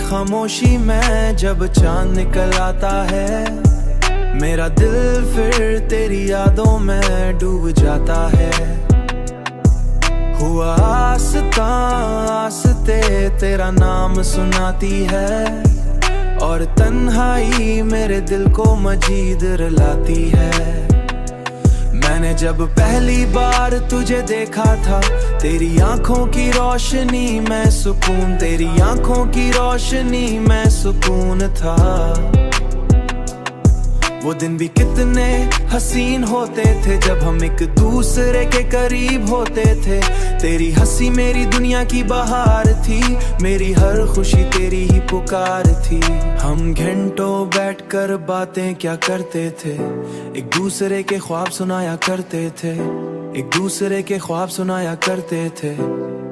खामोशी में जब चांद निकल आता है, मेरा दिल फिर तेरी यादों में डूब जाता है। हुआ आस्ता आस्ते तेरा नाम सुनाती है, और तन्हाई मेरे दिल को मजीद रुलाती है। मैंने जब पहली बार तुझे देखा था, तेरी आंखों की रोशनी में सुकून, तेरी आंखों की रोशनी में सुकून था। वो दिन भी कितने हसीन होते थे जब हम एक दूसरे के करीब होते थे। तेरी हंसी मेरी दुनिया की बहार थी, मेरी हर खुशी तेरी ही पुकार थी। हम घंटों बैठकर बातें क्या करते थे, एक दूसरे के ख्वाब सुनाया करते थे, एक दूसरे के ख्वाब सुनाया करते थे।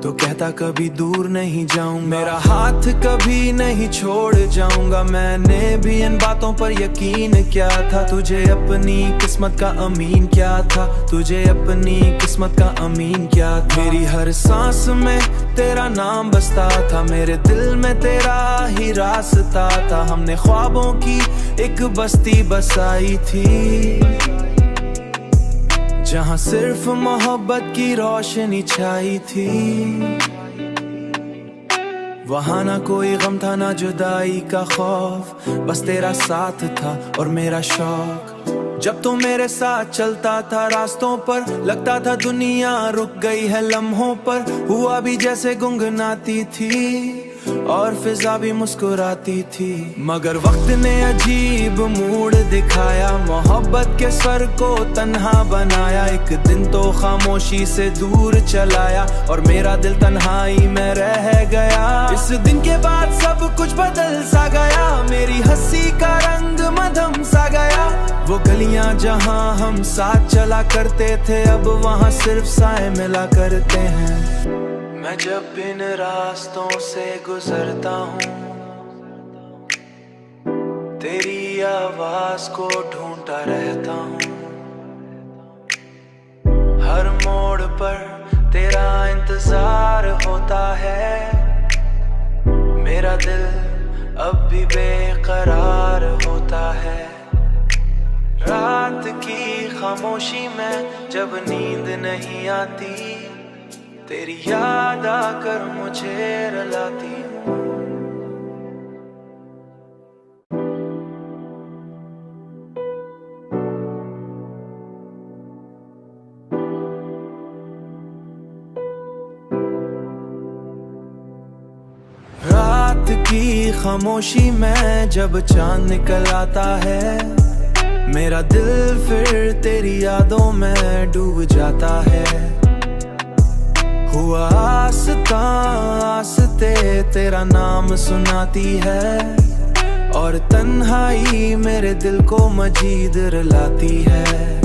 तो कहता कभी दूर नहीं जाऊं, मेरा हाथ कभी नहीं छोड़ जाऊंगा। मैंने भी इन बातों पर यकीन किया था, तुझे अपनी किस्मत का अमीन क्या था, तुझे अपनी किस्मत का अमीन क्या था। मेरी हर सांस में तेरा नाम बसता था, मेरे दिल में तेरा ही रास्ता था। हमने ख्वाबों की एक बस्ती बसाई थी, जहाँ सिर्फ मोहब्बत की रोशनी छाई थी। वहाँ ना कोई गम था ना जुदाई का खौफ, बस तेरा साथ था और मेरा शौक। जब तो मेरे साथ चलता था रास्तों पर, लगता था दुनिया रुक गई है लम्हों पर। हुआ भी जैसे गुनगुनाती थी और फिजा भी मुस्कुराती थी। मगर वक्त ने अजीब मूड दिखाया, मोहब्बत के स्वर को तन्हा बनाया। एक दिन तो खामोशी से दूर चलाया, और मेरा दिल तन्हाई में रह गया। इस दिन के बाद सब कुछ बदल सा गया, मेरी हंसी का रंग मधम सा गया। वो गलियां जहां हम साथ चला करते थे, अब वहां सिर्फ साए मिला करते हैं। मैं जब इन रास्तों से गुजरता हूँ, तेरी आवाज को ढूंढता रहता हूँ। हर मोड़ पर तेरा इंतजार होता है, मेरा दिल अब भी बेकरार होता है। रात की खामोशी में जब नींद नहीं आती, तेरी याद आकर मुझे रुलाती हूँ। रात की खामोशी में जब चांद निकल आता है, मेरा दिल फिर तेरी यादों में डूब जाता है। हुआ आस्ता आस्ते तेरा नाम सुनाती है, और तन्हाई मेरे दिल को मजीद रुलाती है।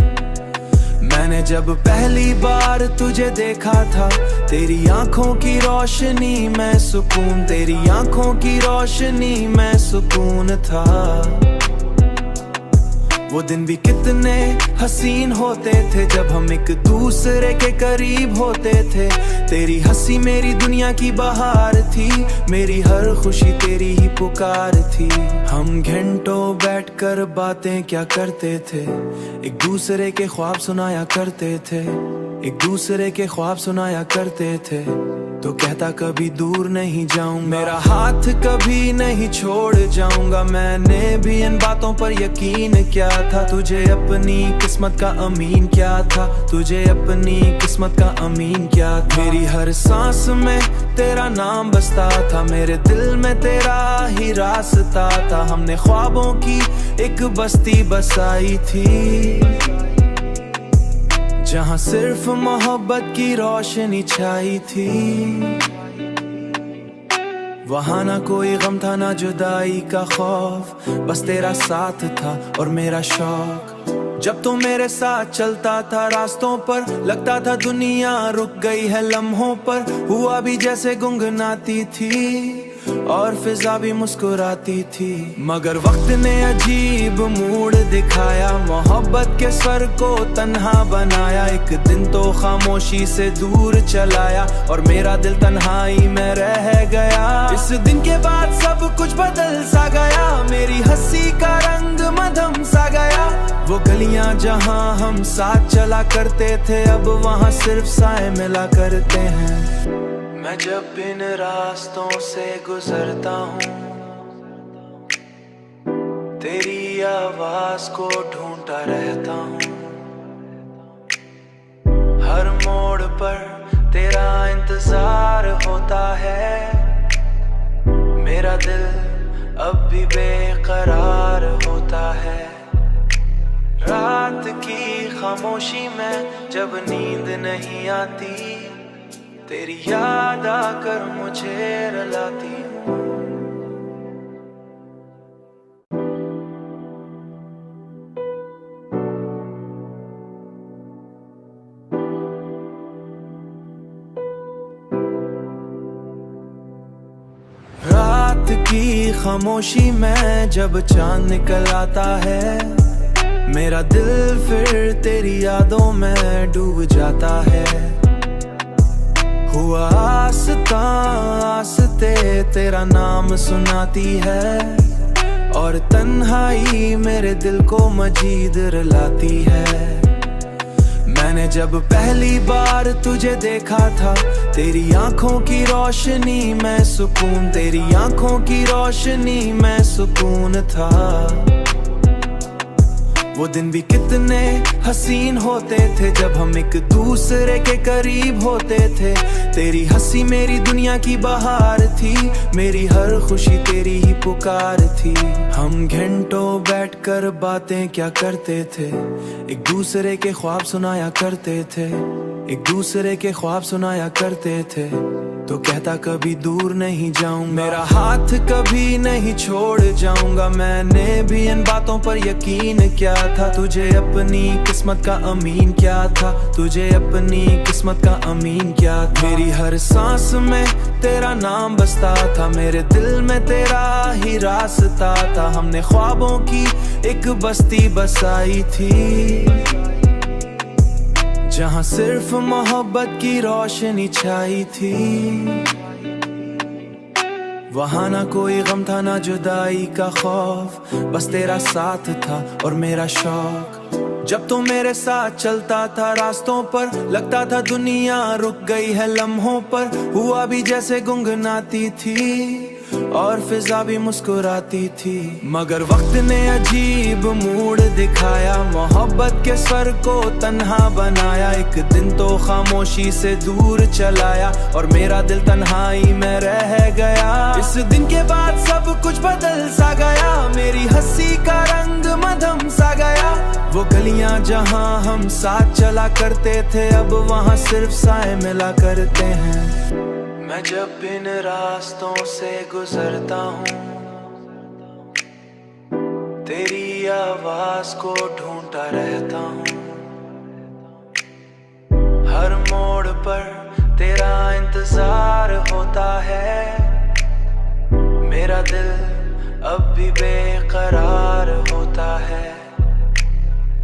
मैंने जब पहली बार तुझे देखा था, तेरी आंखों की रोशनी में सुकून, तेरी आंखों की रोशनी में सुकून था। वो दिन भी कितने हसीन होते थे जब हम एक दूसरे के करीब होते थे। तेरी हंसी मेरी दुनिया की बहार थी, मेरी हर खुशी तेरी ही पुकार थी। हम घंटों बैठकर बातें क्या करते थे, एक दूसरे के ख्वाब सुनाया करते थे, एक दूसरे के ख्वाब सुनाया करते थे। तो कहता कभी दूर नहीं जाऊं, मेरा हाथ कभी नहीं छोड़ जाऊंगा। मैंने भी इन बातों पर यकीन किया था, तुझे अपनी किस्मत का अमीन क्या था, तुझे अपनी किस्मत का अमीन क्या था। मेरी हर सांस में तेरा नाम बसता था, मेरे दिल में तेरा ही रास्ता था। हमने ख्वाबों की एक बस्ती बसाई थी, जहाँ सिर्फ मोहब्बत की रोशनी छाई थी। वहाँ ना कोई गम था ना जुदाई का खौफ, बस तेरा साथ था और मेरा शौक। जब तो मेरे साथ चलता था रास्तों पर, लगता था दुनिया रुक गई है लम्हों पर। हुआ भी जैसे गुनगुनाती थी और फिजा भी मुस्कुराती थी। मगर वक्त ने अजीब मूड दिखाया, मोहब्बत के स्वर को तन्हा बनाया। एक दिन तो खामोशी से दूर चलाया और मेरा दिल तन्हाई में रह गया। इस दिन के बाद सब कुछ बदल सा गया, मेरी हंसी का रंग मधम सा गया। वो गलियां जहां हम साथ चला करते थे, अब वहां सिर्फ साए मिला करते हैं। मैं जब इन रास्तों से गुजरता हूँ, तेरी आवाज को ढूंढता रहता हूँ। हर मोड़ पर तेरा इंतजार होता है, मेरा दिल अब भी बेकरार होता है। रात की खामोशी में जब नींद नहीं आती, तेरी याद आकर मुझे रुलाती हूँ। रात की खामोशी में जब चांद निकल आता है, मेरा दिल फिर तेरी यादों में डूब जाता है। हुआ आस्ता आस्ते तेरा नाम सुनाती है, और तन्हाई मेरे दिल को मजीद रुलाती है। मैंने जब पहली बार तुझे देखा था, तेरी आंखों की रोशनी में सुकून, तेरी आंखों की रोशनी में सुकून था। वो दिन भी कितने हसीन होते थे जब हम एक दूसरे के करीब होते थे। तेरी हंसी मेरी दुनिया की बहार थी, मेरी हर खुशी तेरी ही पुकार थी। हम घंटों बैठकर बातें क्या करते थे, एक दूसरे के ख्वाब सुनाया करते थे, एक दूसरे के ख्वाब सुनाया करते थे। तो कहता कभी दूर नहीं जाऊंगा, मेरा हाथ कभी नहीं छोड़ जाऊंगा। मैंने भी इन बातों पर यकीन किया था, तुझे अपनी किस्मत का अमीन क्या था, तुझे अपनी किस्मत का अमीन क्या था। मेरी हर सांस में तेरा नाम बसता था, मेरे दिल में तेरा ही रास्ता था। हमने ख्वाबों की एक बस्ती बसाई थी, जहां सिर्फ मोहब्बत की रोशनी छाई थी। वहां ना कोई गम था ना जुदाई का खौफ, बस तेरा साथ था और मेरा शौक। जब तो मेरे साथ चलता था रास्तों पर, लगता था दुनिया रुक गई है लम्हों पर। हुआ भी जैसे गुनगुनाती थी और फिजा भी मुस्कुराती थी। मगर वक्त ने अजीब मूड दिखाया, मोहब्बत के स्वर को तन्हा बनाया। एक दिन तो खामोशी से दूर चलाया और मेरा दिल तन्हाई में रह गया। इस दिन के बाद सब कुछ बदल सा गया, मेरी हंसी का रंग मधम सा गया। वो गलियां जहां हम साथ चला करते थे, अब वहां सिर्फ साए मिला करते हैं। मैं जब इन रास्तों से गुजरता हूँ, तेरी आवाज को ढूंढता रहता हूँ। हर मोड़ पर तेरा इंतजार होता है, मेरा दिल अब भी बेकरार होता है।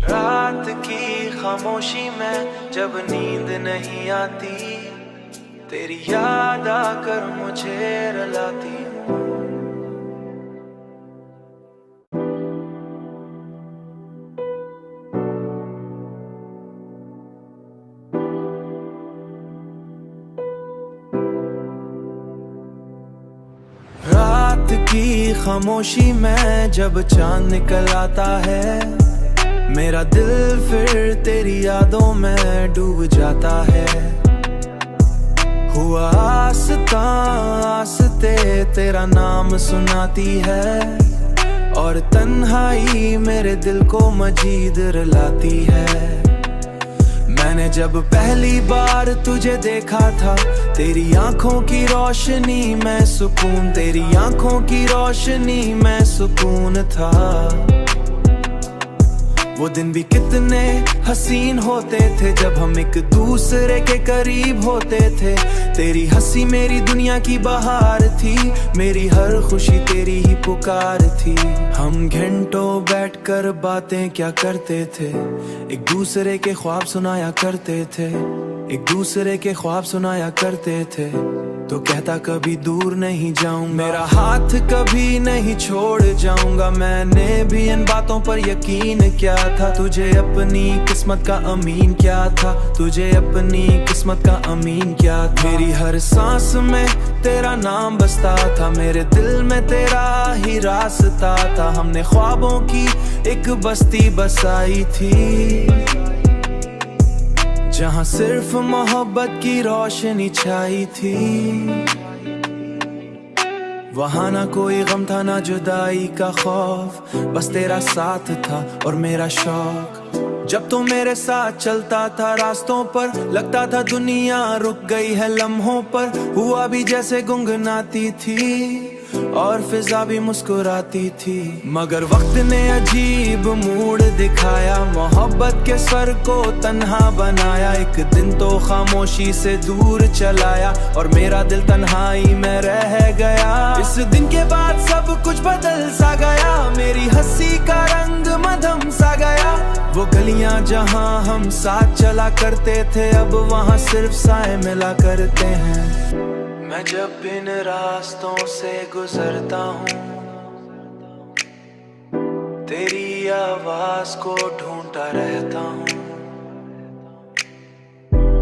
रात की खामोशी में जब नींद नहीं आती, तेरी याद आकर मुझे रुलाती हूँ। रात की खामोशी में जब चांद निकल आता है, मेरा दिल फिर तेरी यादों में डूब जाता है। हुआ आस्ता आस्ते तेरा नाम सुनाती है, और तन्हाई मेरे दिल को मजीद रुलाती है। मैंने जब पहली बार तुझे देखा था, तेरी आंखों की रोशनी में सुकून, तेरी आंखों की रोशनी में सुकून था। वो दिन भी कितने हसीन होते थे जब हम एक दूसरे के करीब होते थे। तेरी हंसी मेरी दुनिया की बहार थी, मेरी हर खुशी तेरी ही पुकार थी। हम घंटों बैठकर बातें क्या करते थे, एक दूसरे के ख्वाब सुनाया करते थे, एक दूसरे के ख्वाब सुनाया करते थे। तो कहता कभी दूर नहीं जाऊं, मेरा हाथ कभी नहीं छोड़ जाऊंगा। मैंने भी इन बातों पर यकीन किया था, तुझे अपनी किस्मत का अमीन क्या था, तुझे अपनी किस्मत का अमीन क्या था। मेरी हर सांस में तेरा नाम बसता था, मेरे दिल में तेरा ही रास्ता था। हमने ख्वाबों की एक बस्ती बसाई थी, जहाँ सिर्फ मोहब्बत की रोशनी छाई थी। वहाँ ना कोई गम था ना जुदाई का खौफ, बस तेरा साथ था और मेरा शौक। जब तो मेरे साथ चलता था रास्तों पर, लगता था दुनिया रुक गई है लम्हों पर। हुआ भी जैसे गुनगुनाती थी और फिजा भी मुस्कुराती थी। मगर वक्त ने अजीब मूड दिखाया, मोहब्बत के स्वर को तन्हा बनाया। एक दिन तो खामोशी से दूर चलाया और मेरा दिल तन्हाई में रह गया। इस दिन के बाद सब कुछ बदल सा गया, मेरी हंसी का रंग मधम सा गया। वो गलियां जहां हम साथ चला करते थे, अब वहां सिर्फ साए मिला करते हैं। मैं जब इन रास्तों से गुजरता हूँ, तेरी आवाज को ढूंढता रहता हूँ।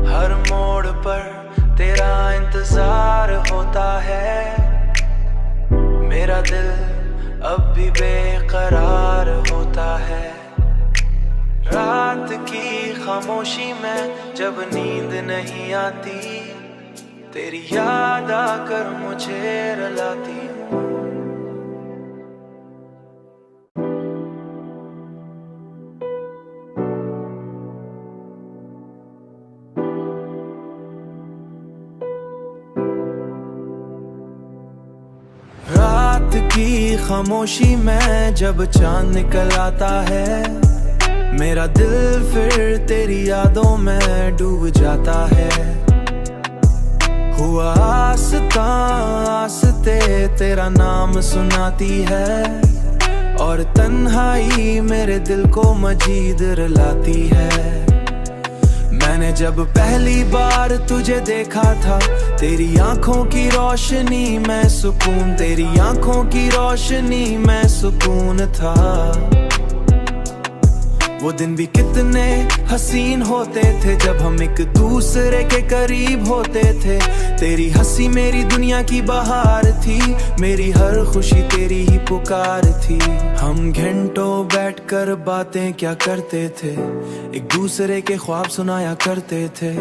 हर मोड़ पर तेरा इंतजार होता है, मेरा दिल अब भी बेकरार होता है। रात की खामोशी में जब नींद नहीं आती, तेरी याद आकर मुझे रुलाती हूँ। रात की खामोशी में जब चांद निकल आता है, मेरा दिल फिर तेरी यादों में डूब जाता है। हुआ आस्ता आस्ते तेरा नाम सुनाती है, और तन्हाई मेरे दिल को मजीद रुलाती है। मैंने जब पहली बार तुझे देखा था, तेरी आंखों की रोशनी में सुकून, तेरी आंखों की रोशनी में सुकून था। वो दिन भी कितने हसीन होते थे जब हम एक दूसरे के करीब होते थे। तेरी हंसी मेरी दुनिया की बहार थी, मेरी हर खुशी तेरी ही पुकार थी। हम घंटों बैठकर बातें क्या करते थे, एक दूसरे के ख्वाब सुनाया करते थे,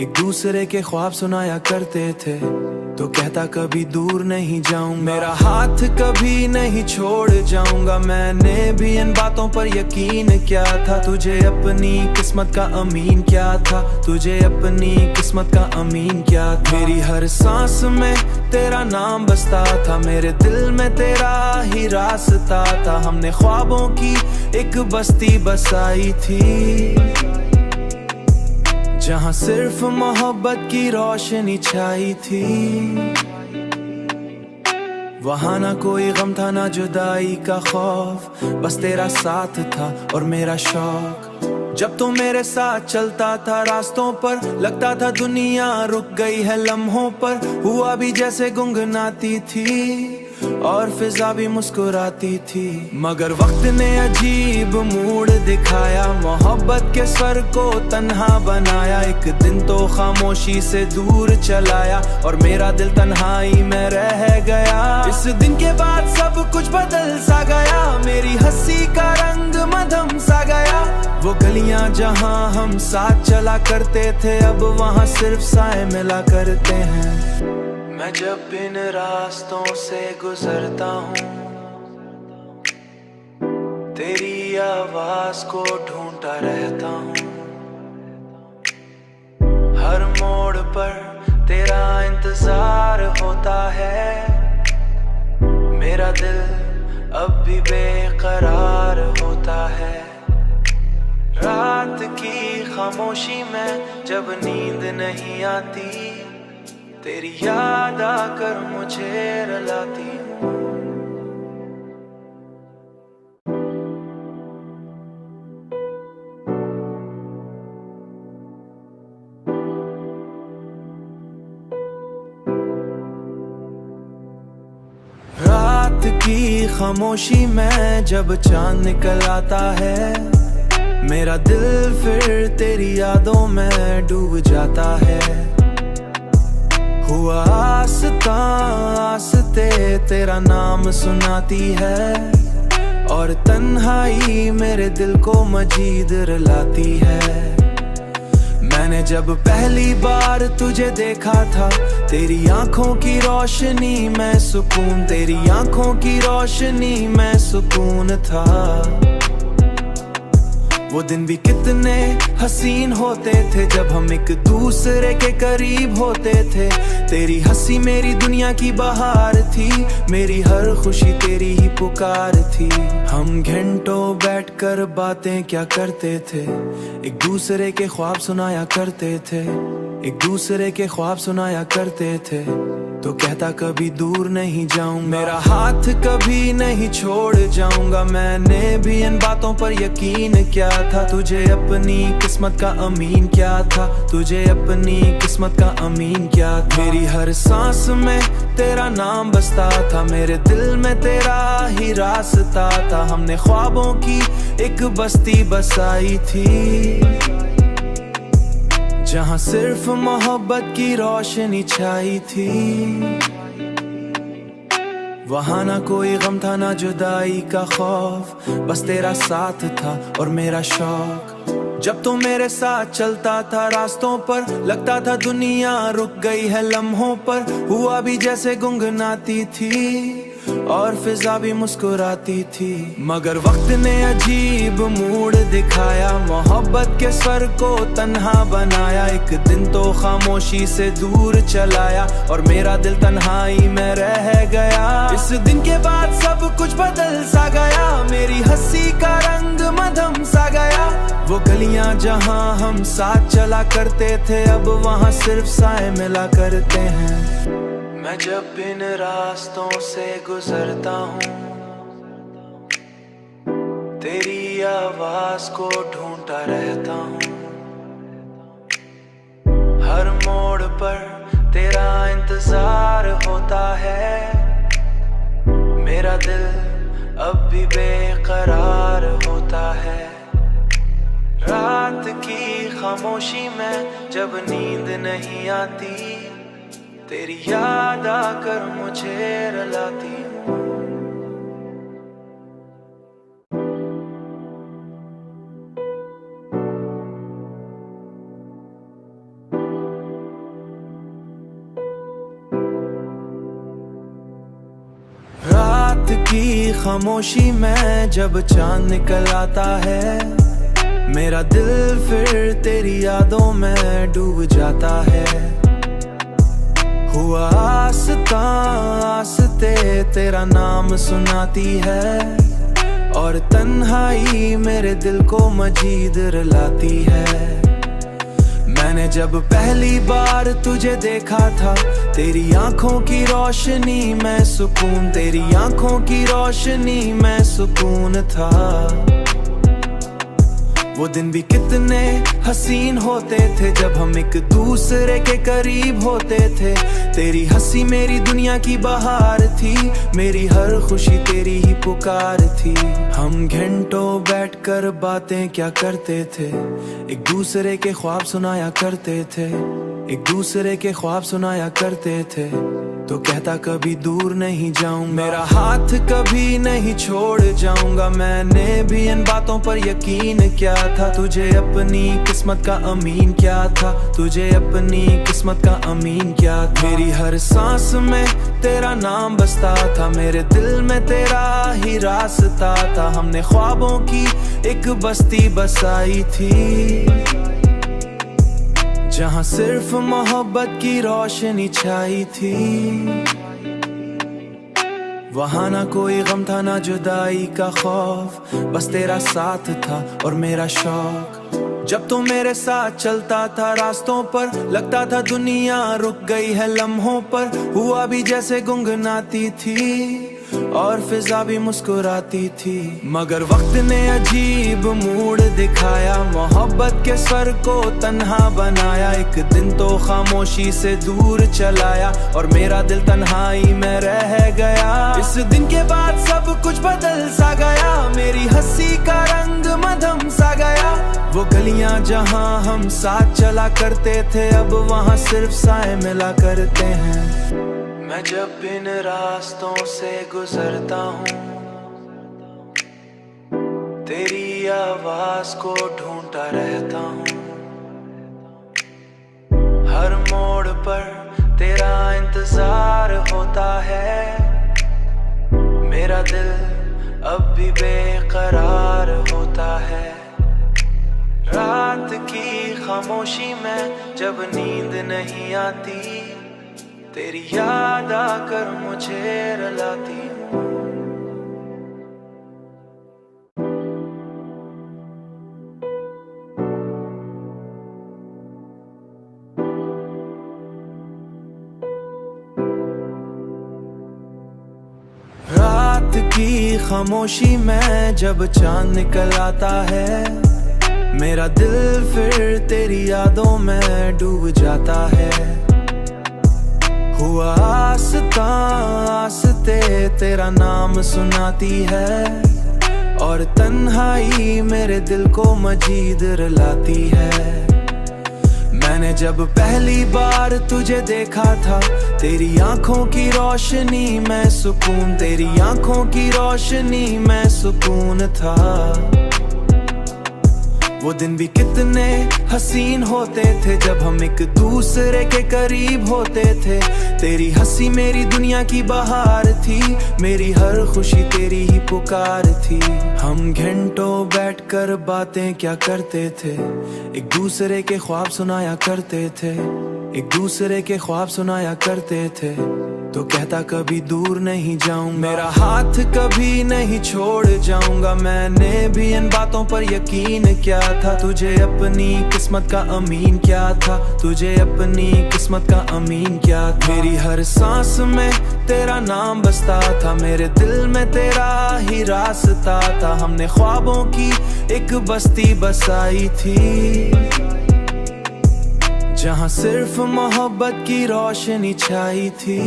एक दूसरे के ख्वाब सुनाया करते थे। तो कहता कभी दूर नहीं जाऊं, मेरा हाथ कभी नहीं छोड़ जाऊंगा। मैंने भी इन बातों पर यकीन किया था, तुझे अपनी किस्मत का अमीन क्या था, तुझे अपनी किस्मत का अमीन क्या था। मेरी हर सांस में तेरा नाम बसता था, मेरे दिल में तेरा ही रास्ता था। हमने ख्वाबों की एक बस्ती बसाई थी, जहाँ सिर्फ मोहब्बत की रोशनी छाई थी। वहाँ ना कोई गम था ना जुदाई का खौफ, बस तेरा साथ था और मेरा शौक। जब तो मेरे साथ चलता था रास्तों पर, लगता था दुनिया रुक गई है लम्हों पर। हुआ भी जैसे गुनगुनाती थी और फिजा भी मुस्कुराती थी। मगर वक्त ने अजीब मूड दिखाया, मोहब्बत के स्वर को तन्हा बनाया। एक दिन तो खामोशी से दूर चलाया और मेरा दिल तन्हाई में रह गया। इस दिन के बाद सब कुछ बदल सा गया, मेरी हंसी का रंग मधम सा गया। वो गलियां जहां हम साथ चला करते थे, अब वहां सिर्फ साए मिला करते हैं। मैं जब इन रास्तों से गुजरता हूँ, तेरी आवाज को ढूंढता रहता हूँ। हर मोड़ पर तेरा इंतजार होता है, मेरा दिल अब भी बेकरार होता है। खामोशी में जब नींद नहीं आती, तेरी याद आकर मुझे रुलाती। रात की खामोशी में जब चांद निकल आता है, मेरा दिल फिर तेरी यादों में डूब जाता है। हुआ आस्ता आस्ते तेरा नाम सुनाती है, और तन्हाई मेरे दिल को मजीद रुलाती है। मैंने जब पहली बार तुझे देखा था, तेरी आंखों की रोशनी में सुकून, तेरी आंखों की रोशनी में सुकून था। वो दिन भी कितने हसीन होते थे जब हम एक दूसरे के करीब होते थे। तेरी हंसी मेरी दुनिया की बहार थी, मेरी हर खुशी तेरी ही पुकार थी। हम घंटों बैठकर बातें क्या करते थे, एक दूसरे के ख्वाब सुनाया करते थे, एक दूसरे के ख्वाब सुनाया करते थे। तो कहता कभी दूर नहीं जाऊं, मेरा हाथ कभी नहीं छोड़ जाऊंगा। मैंने भी इन बातों पर यकीन किया था, तुझे अपनी किस्मत का अमीन क्या था, तुझे अपनी किस्मत का अमीन क्या था। मेरी हर सांस में तेरा नाम बसता था, मेरे दिल में तेरा ही रास्ता था। हमने ख्वाबों की एक बस्ती बसाई थी, जहाँ सिर्फ मोहब्बत की रोशनी छाई थी। वहाँ ना कोई गम था ना जुदाई का खौफ, बस तेरा साथ था और मेरा शौक। जब तो मेरे साथ चलता था रास्तों पर, लगता था दुनिया रुक गई है लम्हों पर। हुआ भी जैसे गुनगुनाती थी और फिजा भी मुस्कुराती थी, मगर वक्त ने अजीब मूड दिखाया, मोहब्बत के स्वर को तन्हा बनाया। एक दिन तो खामोशी से दूर चलाया और मेरा दिल तन्हाई में रह गया। इस दिन के बाद सब कुछ बदल सा गया, मेरी हंसी का रंग मधम सा गया। वो गलियां जहां हम साथ चला करते थे, अब वहां सिर्फ साए मिला करते हैं। मैं जब इन रास्तों से गुजरता हूँ, तेरी आवाज को ढूंढता रहता हूँ। हर मोड़ पर तेरा इंतजार होता है, मेरा दिल अब भी बेकरार होता है। रात की खामोशी में जब नींद नहीं आती, तेरी याद आकर मुझे रुलाती। रात की खामोशी में जब चांद निकल आता है, मेरा दिल फिर तेरी यादों में डूब जाता है। हुआ आस्ता आस्ते तेरा नाम सुनाती है, और तन्हाई मेरे दिल को मजीद रुलाती है। मैंने जब पहली बार तुझे देखा था, तेरी आंखों की रोशनी में सुकून, तेरी आंखों की रोशनी में सुकून था। वो दिन भी कितने हसीन होते थे जब हम एक दूसरे के करीब होते थे। तेरी हंसी मेरी दुनिया की बहार थी, मेरी हर खुशी तेरी ही पुकार थी। हम घंटों बैठकर बातें क्या करते थे, एक दूसरे के ख्वाब सुनाया करते थे, एक दूसरे के ख्वाब सुनाया करते थे। तो कहता कभी दूर नहीं जाऊं, मेरा हाथ कभी नहीं छोड़ जाऊंगा। मैंने भी इन बातों पर यकीन किया था, तुझे अपनी किस्मत का अमीन क्या था, तुझे अपनी किस्मत का अमीन क्या था। मेरी हर सांस में तेरा नाम बसता था, मेरे दिल में तेरा ही रास्ता था। हमने ख्वाबों की एक बस्ती बसाई थी, जहाँ सिर्फ मोहब्बत की रोशनी छाई थी। वहाँ ना कोई गम था ना जुदाई का खौफ, बस तेरा साथ था और मेरा शौक। जब तो मेरे साथ चलता था रास्तों पर, लगता था दुनिया रुक गई है लम्हों पर। हुआ भी जैसे गुनगुनाती थी और फिजा भी मुस्कुराती थी, मगर वक्त ने अजीब मूड दिखाया, मोहब्बत के स्वर को तन्हा बनाया। एक दिन तो खामोशी से दूर चलाया और मेरा दिल तन्हाई में रह गया। इस दिन के बाद सब कुछ बदल सा गया, मेरी हंसी का रंग मधम सा गया। वो गलियां जहां हम साथ चला करते थे, अब वहां सिर्फ साए मिला करते हैं। मैं जब इन रास्तों से गुजरता हूँ, तेरी आवाज को ढूंढता रहता हूँ। हर मोड़ पर तेरा इंतजार होता है, मेरा दिल अब भी बेकरार होता है। रात की खामोशी में जब नींद नहीं आती, तेरी याद आकर मुझे रुलाती हूँ। रात की खामोशी में जब चांद निकल आता है, मेरा दिल फिर तेरी यादों में डूब जाता है। हुआ आस्ता आस्ते तेरा नाम सुनाती है और तन्हाई मेरे दिल को मजीद रुलाती है। मैंने जब पहली बार तुझे देखा था, तेरी आंखों की रोशनी में सुकून, तेरी आंखों की रोशनी में सुकून था। वो दिन भी कितने हसीन होते थे जब हम एक दूसरे के करीब होते थे। तेरी हंसी मेरी दुनिया की बहार थी, मेरी हर खुशी तेरी ही पुकार थी। हम घंटों बैठकर बातें क्या करते थे, एक दूसरे के ख्वाब सुनाया करते थे, एक दूसरे के ख्वाब सुनाया करते थे। तो कहता कभी दूर नहीं जाऊं, मेरा हाथ कभी नहीं छोड़ जाऊंगा। मैंने भी इन बातों पर यकीन किया था, तुझे अपनी किस्मत का अमीन क्या था, तुझे अपनी किस्मत का अमीन क्या था। मेरी हर सांस में तेरा नाम बसता था, मेरे दिल में तेरा ही रास्ता था। हमने ख्वाबों की एक बस्ती बसाई थी, जहां सिर्फ मोहब्बत की रोशनी छाई थी।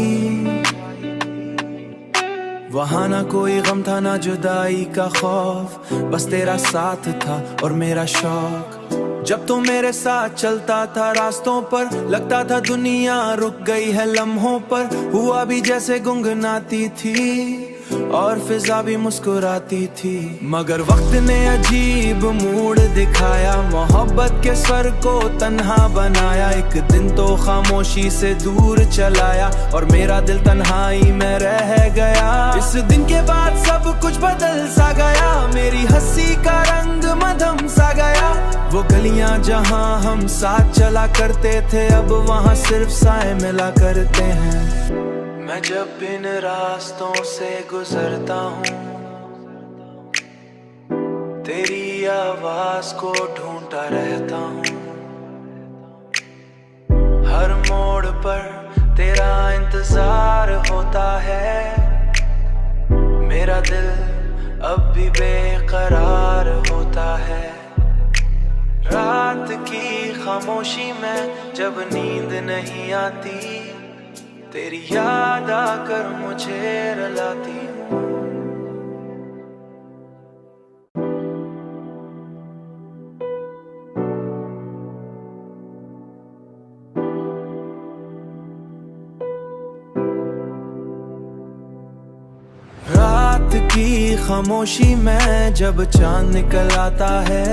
वहां ना कोई गम था ना जुदाई का खौफ, बस तेरा साथ था और मेरा शौक। जब तो मेरे साथ चलता था रास्तों पर, लगता था दुनिया रुक गई है लम्हों पर। हुआ भी जैसे गुनगुनाती थी और फिजा भी मुस्कुराती थी, मगर वक्त ने अजीब मूड दिखाया, मोहब्बत के स्वर को तन्हा बनाया। एक दिन तो खामोशी से दूर चलाया और मेरा दिल तन्हाई में रह गया। इस दिन के बाद सब कुछ बदल सा गया, मेरी हंसी का रंग मधम सा गया। वो गलियां जहां हम साथ चला करते थे, अब वहां सिर्फ साए मिला करते हैं। मैं जब इन रास्तों से गुजरता हूँ, तेरी आवाज को ढूंढता रहता हूँ। हर मोड़ पर तेरा इंतजार होता है, मेरा दिल अब भी बेकरार होता है। रात की खामोशी में जब नींद नहीं आती, तेरी याद आकर मुझे रुलाती हूँ। रात की खामोशी में जब चांद निकल आता है,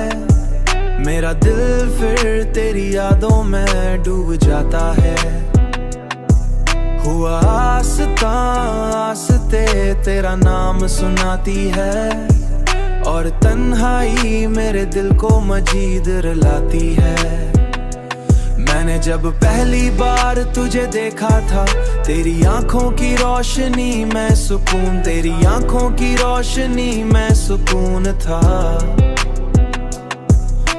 मेरा दिल फिर तेरी यादों में डूब जाता है। हुआ आस्ता आस्ते तेरा नाम सुनाती है और तन्हाई मेरे दिल को मजीद रुलाती है। मैंने जब पहली बार तुझे देखा था, तेरी आंखों की रोशनी में सुकून, तेरी आंखों की रोशनी में सुकून था।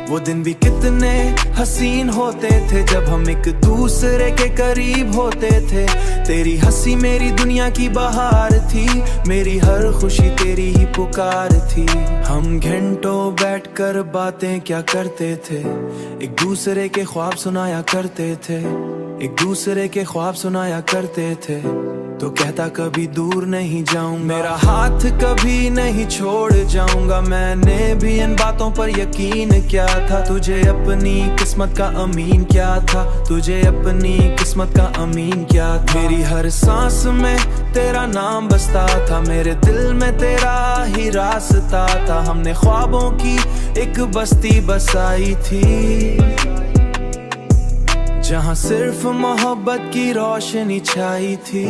वो दिन भी कितने हसीन होते थे जब हम एक दूसरे के करीब होते थे। तेरी हंसी मेरी दुनिया की बहार थी, मेरी हर खुशी तेरी ही पुकार थी। हम घंटों बैठकर बातें क्या करते थे, एक दूसरे के ख्वाब सुनाया करते थे, एक दूसरे के ख्वाब सुनाया करते थे। तो कहता कभी दूर नहीं जाऊं, मेरा हाथ कभी नहीं छोड़ जाऊंगा। मैंने भी इन बातों पर यकीन किया था, तुझे अपनी किस्मत का अमीन क्या था, तुझे अपनी किस्मत का अमीन क्या था। मेरी हर सांस में तेरा नाम बसता था, मेरे दिल में तेरा ही रास्ता था। हमने ख्वाबों की एक बस्ती बसाई थी, जहाँ सिर्फ मोहब्बत की रोशनी छाई थी।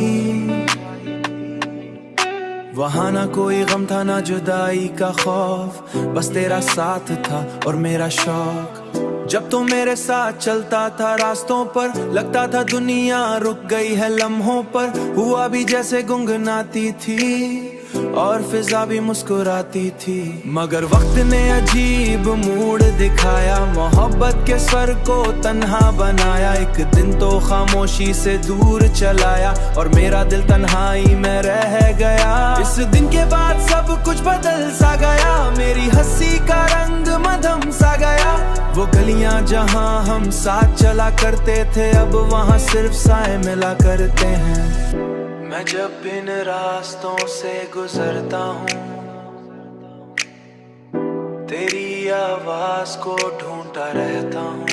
वहाँ ना कोई गम था ना जुदाई का खौफ, बस तेरा साथ था और मेरा शौक। जब तो मेरे साथ चलता था रास्तों पर, लगता था दुनिया रुक गई है लम्हों पर। हुआ भी जैसे गुनगुनाती थी और फिजा भी मुस्कुराती थी। मगर वक्त ने अजीब मूड दिखाया, मोहब्बत के स्वर को तन्हा बनाया। एक दिन तो खामोशी से दूर चलाया और मेरा दिल तन्हाई में रह गया। इस दिन के बाद सब कुछ बदल सा गया, मेरी हंसी का रंग मधम सा गया। वो गलियां जहां हम साथ चला करते थे, अब वहां सिर्फ साए मिला करते हैं। मैं जब इन रास्तों से गुजरता हूँ, तेरी आवाज को ढूंढता रहता हूँ।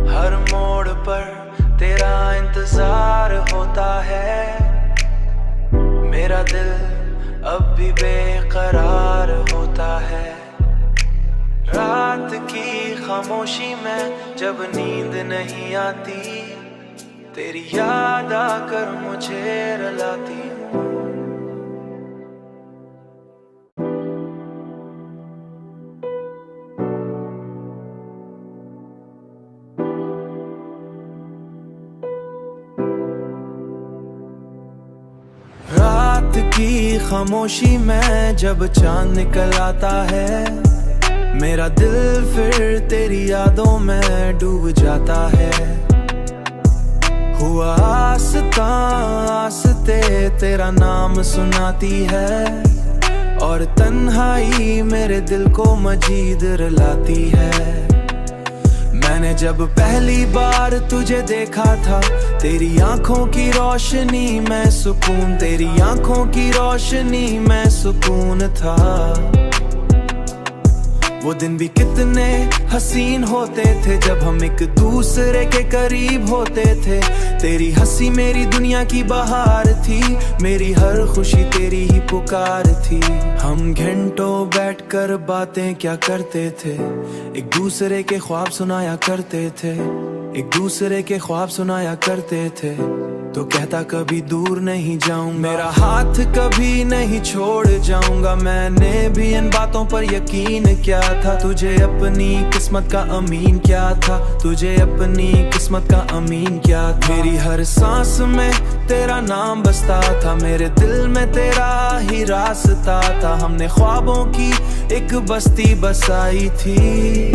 हर मोड़ पर तेरा इंतजार होता है, मेरा दिल अब भी बेकरार होता है। रात की खामोशी में जब नींद नहीं आती, तेरी याद आकर मुझे रुलाती हूँ। रात की खामोशी में जब चांद निकल आता है, मेरा दिल फिर तेरी यादों में डूब जाता है। हुआ आस्ता आस्ते तेरा नाम सुनाती है, और तन्हाई मेरे दिल को मजीद रुलाती है। मैंने जब पहली बार तुझे देखा था, तेरी आंखों की रोशनी में सुकून, तेरी आंखों की रोशनी में सुकून था। वो दिन भी कितने हसीन होते थे जब हम एक दूसरे के करीब होते थे। तेरी हंसी मेरी दुनिया की बहार थी, मेरी हर खुशी तेरी ही पुकार थी। हम घंटों बैठकर बातें क्या करते थे, एक दूसरे के ख्वाब सुनाया करते थे, एक दूसरे के ख्वाब सुनाया करते थे। तो कहता कभी दूर नहीं जाऊं, मेरा हाथ कभी नहीं छोड़ जाऊंगा। मैंने भी इन बातों पर यकीन किया था, तुझे अपनी किस्मत का अमीन क्या था, तुझे अपनी किस्मत का अमीन क्या था। मेरी हर सांस में तेरा नाम बसता था, मेरे दिल में तेरा ही रास्ता था। हमने ख्वाबों की एक बस्ती बसाई थी,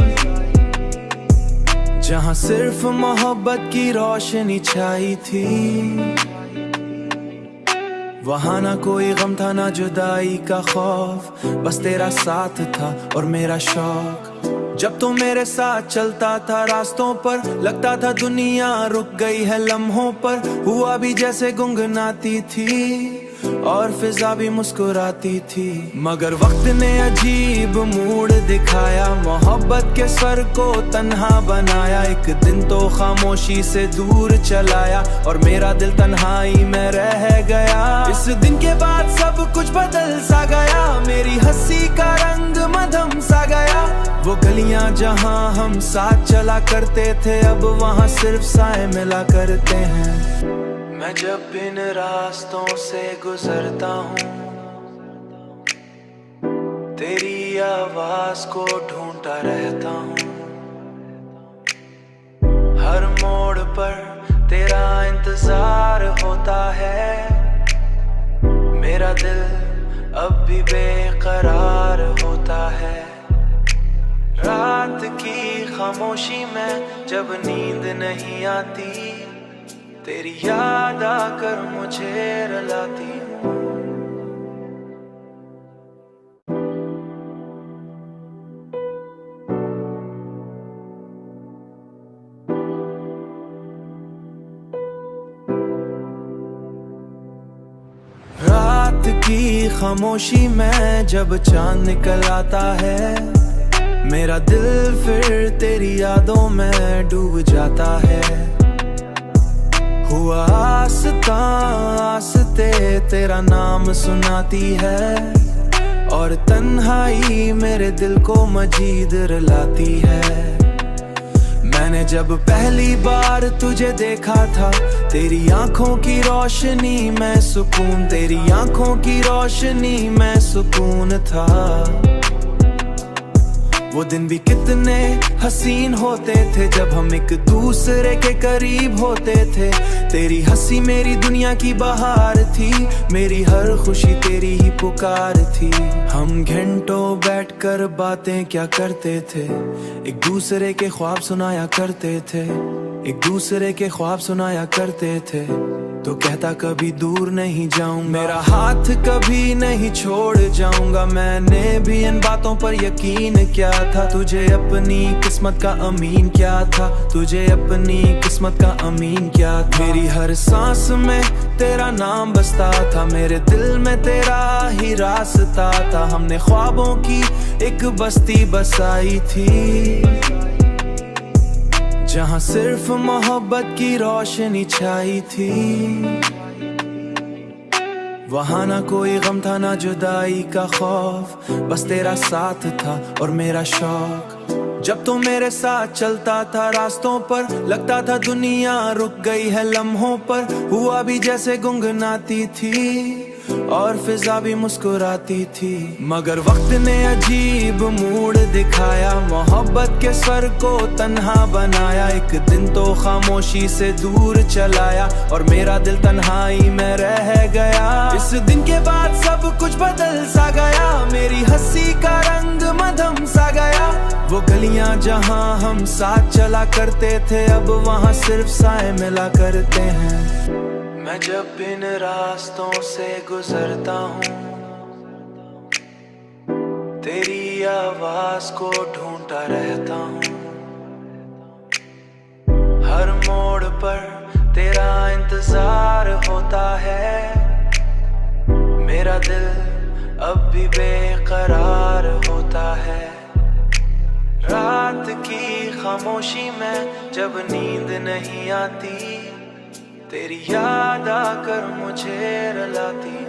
जहाँ सिर्फ मोहब्बत की रोशनी छाई थी। वहाँ ना कोई गम था ना जुदाई का खौफ, बस तेरा साथ था और मेरा शौक। जब तो मेरे साथ चलता था रास्तों पर, लगता था दुनिया रुक गई है लम्हों पर। हुआ भी जैसे गुनगुनाती थी और फिजा भी मुस्कुराती थी। मगर वक्त ने अजीब मूड दिखाया, मोहब्बत के स्वर को तन्हा बनाया। एक दिन तो खामोशी से दूर चलाया और मेरा दिल तन्हाई में रह गया। इस दिन के बाद सब कुछ बदल सा गया, मेरी हंसी का रंग मधम सा गया। वो गलियां जहां हम साथ चला करते थे, अब वहां सिर्फ साए मिला करते हैं। मैं जब इन रास्तों से गुजरता हूँ, तेरी आवाज को ढूंढता रहता हूँ। हर मोड़ पर तेरा इंतजार होता है, मेरा दिल अब भी बेकरार होता है। की खामोशी में जब नींद नहीं आती, तेरी याद आकर मुझे रुलाती। रात की खामोशी में जब चांद निकल आता है, मेरा दिल फिर तेरी यादों में डूब जाता है। हुआ आस्ता आस्ते तेरा नाम सुनाती है, और तन्हाई मेरे दिल को मजीद रुलाती है। मैंने जब पहली बार तुझे देखा था, तेरी आंखों की रोशनी में सुकून, तेरी आंखों की रोशनी में सुकून था। वो दिन भी कितने हसीन होते थे जब हम एक दूसरे के करीब होते थे। तेरी हंसी मेरी दुनिया की बहार थी, मेरी हर खुशी तेरी ही पुकार थी। हम घंटों बैठकर बातें क्या करते थे, एक दूसरे के ख्वाब सुनाया करते थे, एक दूसरे के ख्वाब सुनाया करते थे। तो कहता कभी दूर नहीं जाऊं, मेरा हाथ कभी नहीं छोड़ जाऊंगा। मैंने भी इन बातों पर यकीन किया था, तुझे अपनी किस्मत का अमीन क्या था, तुझे अपनी किस्मत का अमीन क्या था। मेरी हर सांस में तेरा नाम बसता था, मेरे दिल में तेरा ही रास्ता था। हमने ख्वाबों की एक बस्ती बसाई थी, जहाँ सिर्फ मोहब्बत की रोशनी छाई थी। वहाँ ना कोई गम था ना जुदाई का खौफ, बस तेरा साथ था और मेरा शौक। जब तो मेरे साथ चलता था रास्तों पर, लगता था दुनिया रुक गई है लम्हों पर। हुआ भी जैसे गुनगुनाती थी और फिजा भी मुस्कुराती थी। मगर वक्त ने अजीब मूड दिखाया, मोहब्बत के स्वर को तन्हा बनाया। एक दिन तो खामोशी से दूर चलाया, और मेरा दिल तन्हाई में रह गया। इस दिन के बाद सब कुछ बदल सा गया, मेरी हंसी का रंग मधम सा गया। वो गलियां जहां हम साथ चला करते थे, अब वहां सिर्फ साए मिला करते हैं। मैं जब इन रास्तों से गुजरता हूँ, तेरी आवाज को ढूंढता रहता हूँ। हर मोड़ पर तेरा इंतजार होता है, मेरा दिल अब भी बेकरार होता है। रात की खामोशी में जब नींद नहीं आती, तेरी याद आकर मुझे रुलाती।